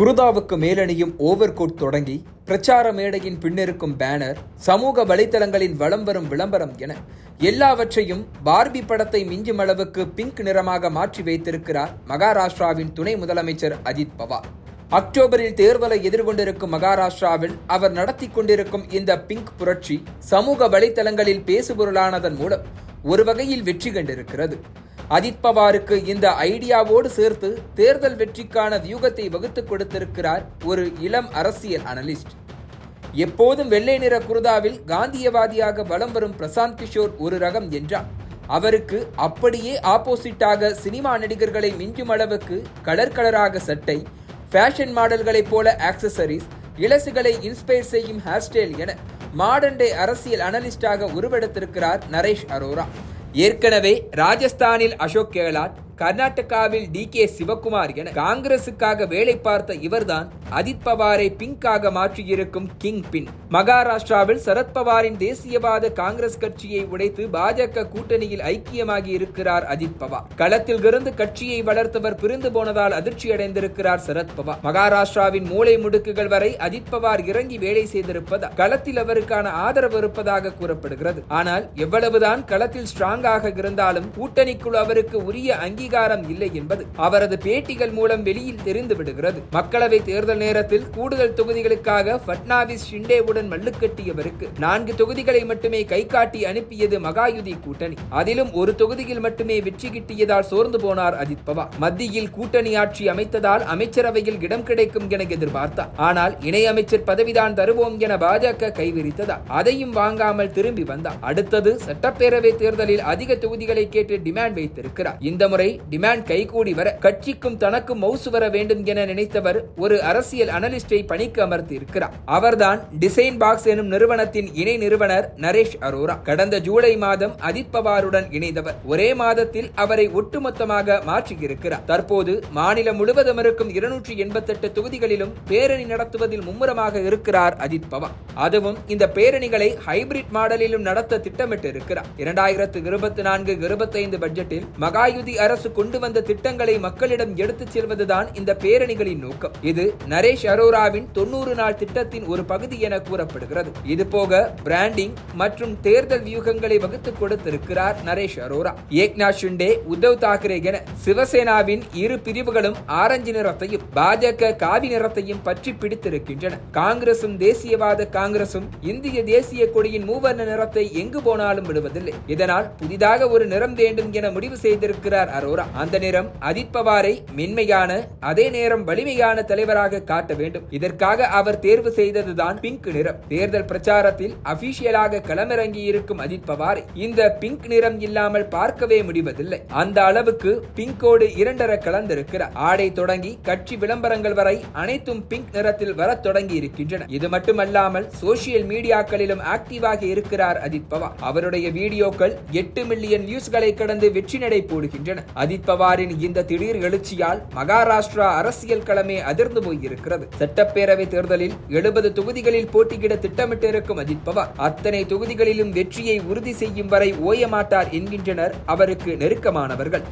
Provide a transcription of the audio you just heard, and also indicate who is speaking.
Speaker 1: குருதாவுக்கு மேலணியும் overcoat தொடங்கி பிரச்சார மேடையின் பின்னிருக்கும் பேனர், சமூக வலைதளங்களின் வலம் வரும் விளம்பரம் என எல்லாவற்றையும் பார்பி படத்தை மிஞ்சும் அளவுக்கு பிங்க் நிறமாக மாற்றி வைத்திருக்கிறார் மகாராஷ்டிராவின் துணை முதலமைச்சர் அஜித் பவார். அக்டோபரில் தேர்தலை எதிர்கொண்டிருக்கும் மகாராஷ்டிராவில் அவர் நடத்தி கொண்டிருக்கும் இந்த பிங்க் புரட்சி சமூக வலைதளங்களில் பேசுபொருளானதன் மூலம் ஒரு வகையில் வெற்றி கண்டிருக்கிறது. அஜித் பவாருக்கு இந்த ஐடியாவோடு சேர்த்து தேர்தல் வெற்றிக்கான வியூகத்தை வகுத்துக் கொடுத்திருக்கிறார் ஒரு இளம் அரசியல் அனலிஸ்ட். எப்போதும் வெள்ளை நிற குருதாவில் காந்தியவாதியாக வலம் வரும் பிரசாந்த் கிஷோர் ஒரு ரகம் என்றால், அவருக்கு அப்படியே ஆப்போசிட்டாக சினிமா நடிகர்களை மிஞ்சும் அளவுக்கு கலர் கலராக சட்டை, ஃபேஷன் மாடல்களைப் போல ஆக்சசரிஸ், இளசுகளை இன்ஸ்பயர் செய்யும் ஹேர்ஸ்டைல் என மாடர்ன் டே அரசியல் அனலிஸ்டாக உருவெடுத்திருக்கிறார் நரேஷ் அரோரா. ஏற்கனவே ராஜஸ்தானில் அசோக் கெஹ்லாட், கர்நாடகாவில் DK சிவகுமார் என காங்கிரசுக்காக வேலை பார்த்த இவர்தான் அஜித் பவாரை பிங்காக மாற்றியிருக்கும் கிங் பின். மகாராஷ்டிராவில் சரத்பவாரின் தேசியவாத காங்கிரஸ் கட்சியை உடைத்து பாஜக கூட்டணியில் ஐக்கியமாகி இருக்கிறார் அஜித் பவார். களத்தில் இருந்து கட்சியை வளர்த்தவர் பிரிந்து போனதால் அதிர்ச்சி அடைந்திருக்கிறார் சரத்பவார். மகாராஷ்டிராவின் மூளை முடுக்குகள் வரை அஜித் பவார் இறங்கி வேலை செய்திருப்பதால் களத்தில் அவருக்கான ஆதரவு இருப்பதாக கூறப்படுகிறது. ஆனால் எவ்வளவுதான் களத்தில் ஸ்ட்ராங்காக இருந்தாலும் கூட்டணிக்குள் அவருக்கு உரிய அங்கீகாரம் இல்லை என்பது அவரது பேட்டிகள் மூலம் வெளியில் தெரிந்து விடுகிறது. மக்களவை தேர்தல் நேரத்தில் கூடுதல் தொகுதிகளுக்காக பட்னாவிஸ் ஷிண்டேவுடன் மல்லுக்கட்டியவருக்கு 4 தொகுதிகளை மட்டுமே கை காட்டி அனுப்பியது மகாயுதி கூட்டணி. அதிலும் ஒரு தொகுதியில் மட்டுமே வெற்றி கிட்டியதால் சோர்ந்து போனார் அஜித் பவார். மத்தியில் கூட்டணி ஆட்சி அமைத்ததால் அமைச்சரவையில் இடம் கிடைக்கும் என எதிர்பார்த்தார். ஆனால் இணை அமைச்சர் பதவிதான் தருவோம் என பாஜக கைவிரித்ததால் அதையும் வாங்காமல் திரும்பி வந்தார். அடுத்தது சட்டப்பேரவை தேர்தலில் அதிக தொகுதிகளை கேட்டு டிமாண்ட் வைத்திருக்கிறார். இந்த முறை டிமாண்ட் கைகூடி வர கட்சிக்கும் தனக்கும் மவுசு வர வேண்டும் என நினைத்தவர் ஒரு அரசியல் அனலிஸ்டை பணிக்கு அமர்த்தி இருக்கிறார். அவர்தான் டிசைன் பாக்ஸ் எனும் நிறுவனத்தின் இணை நிறுவனர் நரேஷ் அரோரா. கடந்த ஜூலை மாதம் அஜித் பவாருடன் இணைந்தவர். ஒரே மாதத்தில் அவரை ஒட்டுமொத்தமாக மாற்றியிருக்கிறார். தற்போது மாநிலம் முழுவதும் இருக்கும் 288 தொகுதிகளிலும் பேரணி நடத்துவதில் மும்முரமாக இருக்கிறார் அஜித் பவார். அதுவும் இந்த பேரணிகளை ஹைபிரிட் மாடலிலும் நடத்த திட்டமிட்டு இருக்கிறார். 2024-25 பட்ஜெட்டில் மகாயுதி அரசு கொண்டு வந்த திட்டங்களை மக்களிடம் எடுத்துச் செல்வதுதான் இந்த பேரணிகளின் நோக்கம். இது நரேஷ் அரோராவின் 90 நாள் திட்டத்தின் ஒரு பகுதி என கூறப்படுகிறது. இதுபோக பிராண்டிங் மற்றும் தேர்தல் வியூகங்களை வகுத்துக் கொடுத்திருக்கிறார் நரேஷ் அரோரா. ஏக்நாத் ஷிண்டே, உத்தவ் தாக்கரே என சிவசேனாவின் இரு பிரிவுகளும் ஆரஞ்சு நிறத்தையும் பாஜக காவி நிறத்தையும் பற்றி பிடித்திருக்கின்றன. காங்கிரசும் தேசியவாத காங்கிரசும் இந்திய தேசிய கொடியின் மூவர்ண நிறத்தை எங்கு போனாலும் விடுவதில்லை. இதனால் புதிதாக ஒரு நிறம் வேண்டும் என முடிவு செய்திருக்கிறார் அரோரா. அந்த நிறம் அஜித் பவாரை மென்மையான அதே நேரம் வலிமையான தலைவராக காட்ட வேண்டும். இதற்காக அவர் தேர்வு செய்ததுதான் பிங்க் நிறம். தேர்தல் பிரச்சாரத்தில் அபிஷியலாக களமிறங்கி இருக்கும் அஜித் பவாரை இந்த பிங்க் நிறம் இல்லாமல் பார்க்கவே முடிவதில்லை. அந்த அளவுக்கு பிங்கோடு இரண்டர கலந்திருக்கிறார். ஆடை தொடங்கி கட்சி விளம்பரங்கள் வரை அனைத்தும் பிங்க் நிறத்தில் வர தொடங்கி இருக்கின்றன. இது மட்டுமல்லாமல் சோசியல் மீடியாக்களிலும் ஆக்டிவாக இருக்கிறார் அஜித் பவார். அவருடைய வீடியோக்கள் 8 மில்லியன் வியூஸ்களை கடந்து வெற்றி நடை போடுகின்றன. அஜித் பவாரின் இந்த திடீர் எழுச்சியால் மகாராஷ்டிரா அரசியல் களமே அதிர்ந்து போயிருக்கிறது. சட்டப்பேரவை தேர்தலில் 70 தொகுதிகளில் போட்டியிட திட்டமிட்டிருக்கும் அஜித் பவார் அத்தனை தொகுதிகளிலும் வெற்றியை உறுதி செய்யும் வரை ஓயமாட்டார் என்கின்றனர் அவருக்கு நெருக்கமானவர்கள்.